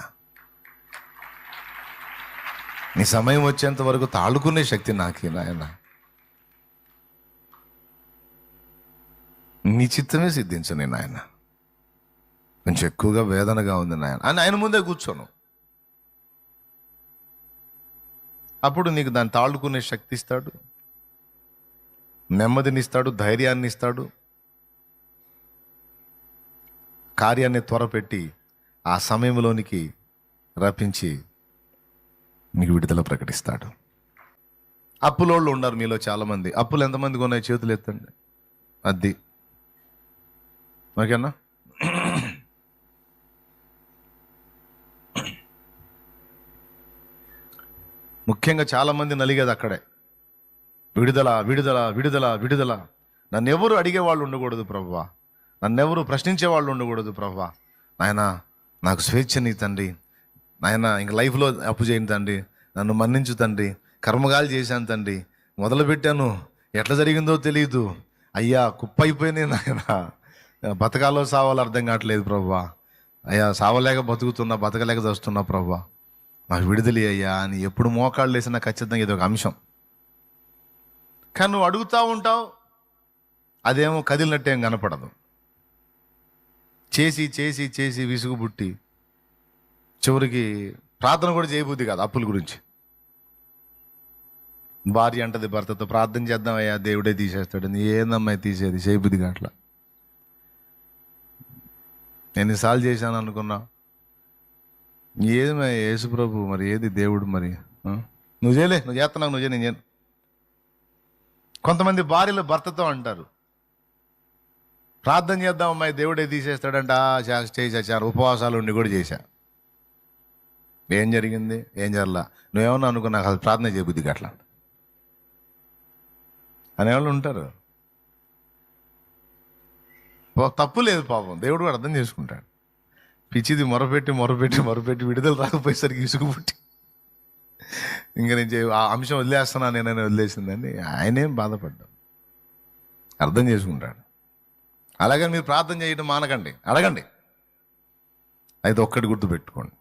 నీ సమయం వచ్చేంత వరకు తాళుకునే శక్తి నాకీ నాయన. నీ చిత్తమే సిద్ధించని నాయన. కొంచెం ఎక్కువగా వేదనగా ఉంది నాయన అని ఆయన ముందే కూర్చోను. అప్పుడు నీకు దాన్ని తాళుకునే శక్తి ఇస్తాడు, నెమ్మదిని ఇస్తాడు, ధైర్యాన్ని ఇస్తాడు, కార్యాన్ని త్వరపెట్టి ఆ సమయంలోనికి రప్పించి మీకు విడుదల ప్రకటిస్తాడు. అప్పులోళ్ళు ఉన్నారు మీలో చాలామంది. అప్పులు ఎంతమందికి ఉన్నాయి చేతులు ఎత్తండి. అది ఓకేనా? ముఖ్యంగా చాలామంది నలిగేది అక్కడే. విడుదల విడుదల విడుదల విడుదల. నన్నెవరు అడిగేవాళ్ళు ఉండకూడదు ప్రభువా, నన్నెవరు ప్రశ్నించేవాళ్ళు ఉండకూడదు ప్రభువా. నాయనా నాకు స్వేచ్ఛని తండ్రి, నాయన ఇంక లైఫ్లో అప్పు చేయను తండ్రి, నన్ను మన్నించు తండ్రి, కర్మగాలు చేశాను తండ్రి, మొదలుపెట్టాను ఎట్లా జరిగిందో తెలియదు అయ్యా, కుప్ప అయిపోయినాయి నాయన, బతకాలో సావాలో అర్థం కావట్లేదు ప్రభా, అయ్యా సావలేక బతుకుతున్నా, బతకలేక చస్తున్నా ప్రభా, నాకు విడుదల అయ్యా అని ఎప్పుడు మోకాళ్ళు వేసినా ఖచ్చితంగా ఇది ఒక అంశం. కానీ నువ్వు అడుగుతూ ఉంటావు, అదేమో కదిలినట్టేం కనపడదు. చేసి చేసి చేసి విసుగు పుట్టి చివరికి ప్రార్థన కూడా చేయబుద్ది కాదు అప్పుల గురించి. భార్య అంటది భర్తతో, ప్రార్థన చేద్దామయ్యా దేవుడే తీసేస్తాడు. ఏందమ్మాయి తీసేది, చేయబుద్ది కాట్లా. ఎన్నిసార్లు చేశాను అనుకున్నా, ఏది యేసు ప్రభు మరి, ఏది దేవుడు మరి, నువ్వు చేయలే, నువ్వు చేస్తున్నావు, నువ్వు నేను చేయను. కొంతమంది భార్యలు భర్తతో అంటారు, ప్రార్థన చేద్దాం అమ్మాయి దేవుడే తీసేస్తాడంట, చేశాను, ఉపవాసాలు ఉండి కూడా చేశా. ఏం జరిగింది, ఏం జరలా, నువ్వేమన్నా అనుకున్నా అసలు ప్రార్థన చేయబుద్ది అట్లా అనేవాళ్ళు ఉంటారు. తప్పు లేదు పాపం, దేవుడు కూడా అర్థం చేసుకుంటాడు. పిచ్చిది మొరపెట్టి మొరపెట్టి మొరపెట్టి విడుదల రాకపోయేసరికి ఇసుగు పుట్టి ఇంకా నేను ఆ అంశం వదిలేస్తున్నా నేనైనా వదిలేసిందని ఆయనేం బాధపడ్డాడు, అర్థం చేసుకుంటాడు. అలాగని మీరు ప్రార్థన చేయడం మానకండి, అడగండి. అయితే ఒక్కటి గుర్తుపెట్టుకోండి,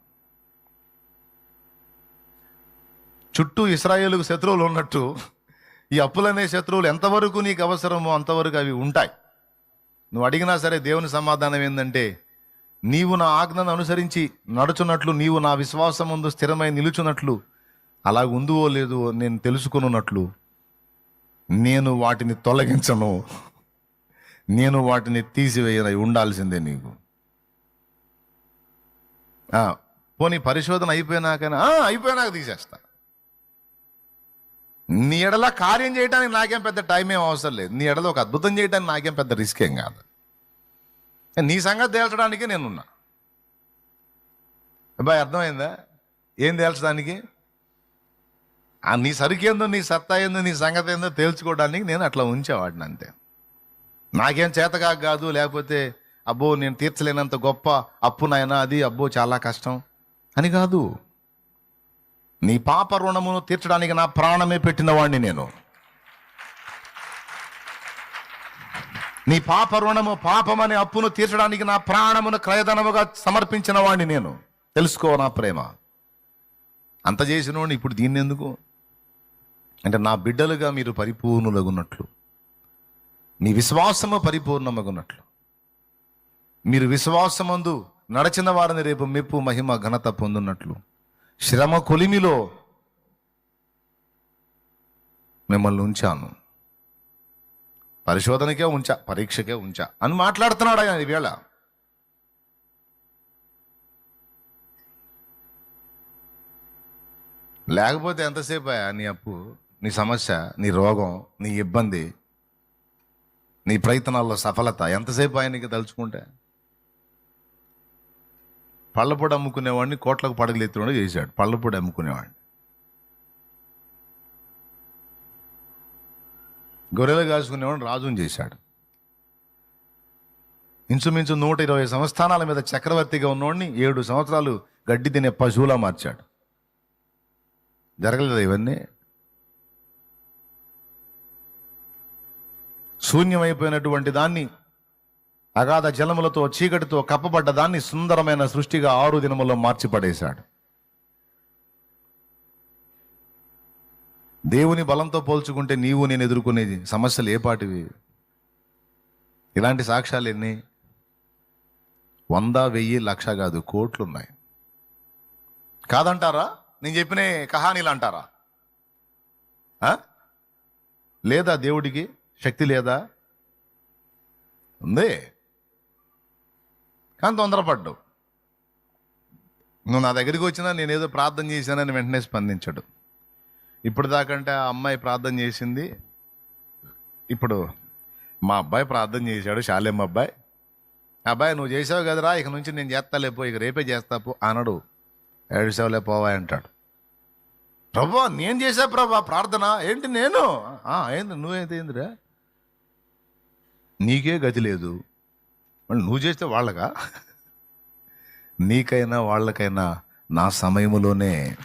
చుట్టూ ఇశ్రాయేలుకు శత్రువులు ఉన్నట్టు ఈ అప్పులనే శత్రువులు ఎంతవరకు నీకు అవసరమో అంతవరకు అవి ఉంటాయి. నువ్వు అడిగినా సరే దేవుని సమాధానం ఏంటంటే, నీవు నా ఆజ్ఞను అనుసరించి నడుచున్నట్లు, నీవు నా విశ్వాసం ముందు స్థిరమై నిలుచున్నట్లు, అలాగ ఉందువో లేదో నేను తెలుసుకున్నట్లు, నేను వాటిని తొలగించను, నేను వాటిని తీసివేయను, ఉండాల్సిందే నీకు. పోనీ పరిశోధన అయిపోయినాక తీసేస్తా. నీ ఎడల కార్యం చేయడానికి నాకేం పెద్ద టైం ఏం అవసరం లేదు, నీ ఎడల ఒక అద్భుతం చేయడానికి నాకేం పెద్ద రిస్క్ ఏం కాదు. నీ సంగతి తేల్చడానికి నేనున్నా. అబ్బాయి అర్థమైందా? ఏం తేల్చడానికి? నీ సరుకేందో, నీ సత్తా ఏందో, నీ సంగతి ఏందో తేల్చుకోవడానికి నేను అట్లా ఉంచేవాడిని అంతే. నాకేం చేతగా కాదు, లేకపోతే అబ్బో నేను తీర్చలేనంత గొప్ప అప్పు నాయనా అది, అబ్బో చాలా కష్టం అని కాదు. నీ పాప రుణమును తీర్చడానికి నా ప్రాణమే పెట్టిన వాడిని నేను. నీ పాప రుణము, పాపమనే అప్పును తీర్చడానికి నా ప్రాణమును క్రయధనముగా సమర్పించిన వాడిని నేను. తెలుసుకో నా ప్రేమ. అంత చేసిన వాడిని ఇప్పుడు దీన్ని ఎందుకు అంటే, నా బిడ్డలుగా మీరు పరిపూర్ణులగున్నట్లు, మీ విశ్వాసము పరిపూర్ణమగున్నట్లు, మీరు విశ్వాసమందు నడచిన వారిని రేపు మెప్పు మహిమ ఘనత పొందున్నట్లు, శ్రమ కొలిమిలో మిమ్మల్ని ఉంచాను, పరిశోధనకే ఉంచా, పరీక్షకే ఉంచా అని మాట్లాడుతున్నాడు ఆయన ఈవేళ. లేకపోతే ఎంతసేపు నీ అప్పు, నీ సమస్య, నీ రోగం, నీ ఇబ్బంది, నీ ప్రయత్నాల్లో సఫలత ఎంతసేపు ఆయనకి తలుచుకుంటే? పళ్ళపొడి అమ్ముకునేవాడిని కోట్లకు పడగలు ఎత్తుకుండా చేశాడు. పళ్ళపొడి అమ్ముకునేవాడిని, గొర్రెలు కాసుకునేవాడిని రాజుని చేశాడు. ఇంచుమించు 120 సంస్థానాల మీద చక్రవర్తిగా ఉన్నవాడిని 7 సంవత్సరాలు గడ్డి తినే పశువులా మార్చాడు. జరగలేదు ఇవన్నీ? శూన్యమైపోయినటువంటి దాన్ని, అగాధ జలములతో చీకటితో కప్పబడ్డ దాన్ని సుందరమైన సృష్టిగా 6 దినముల్లో మార్చి పడేశాడు. దేవుని బలంతో పోల్చుకుంటే నీవు నేను ఎదుర్కొనేది సమస్యలు ఏ పాటివి? ఇలాంటి సాక్ష్యాలు ఎన్ని? 100, 1000, 1,00,000 కాదు, కోట్లున్నాయి. కాదంటారా? నేను చెప్పిన కహానీలు అంటారా? లేదా దేవుడికి శక్తి లేదా? ఉంది, కానీ తొందరపడ్డావు. నువ్వు నా దగ్గరికి వచ్చినా నేనేదో ప్రార్థన చేశానని వెంటనే స్పందించడు. ఇప్పుడు దాకంటే ఆ అమ్మాయి ప్రార్థన చేసింది, ఇప్పుడు మా అబ్బాయి ప్రార్థన చేశాడు, శాలేం అబ్బాయి నువ్వు చేసావు కదరా, ఇక నుంచి నేను చేస్తాలేపో, ఇక రేపే చేస్తాపు అనడు. ఏడుసావులే పోవా అంటాడు. ప్రభా నేను చేసా ప్రభా ప్రార్థన, ఏంటి నేను? ఏంది నువ్వైతే ఏందిరా, నీకే గతి లేదు, మళ్ళీ నువ్వు చేస్తే వాళ్ళగా? నీకైనా వాళ్ళకైనా నా సమయములోనే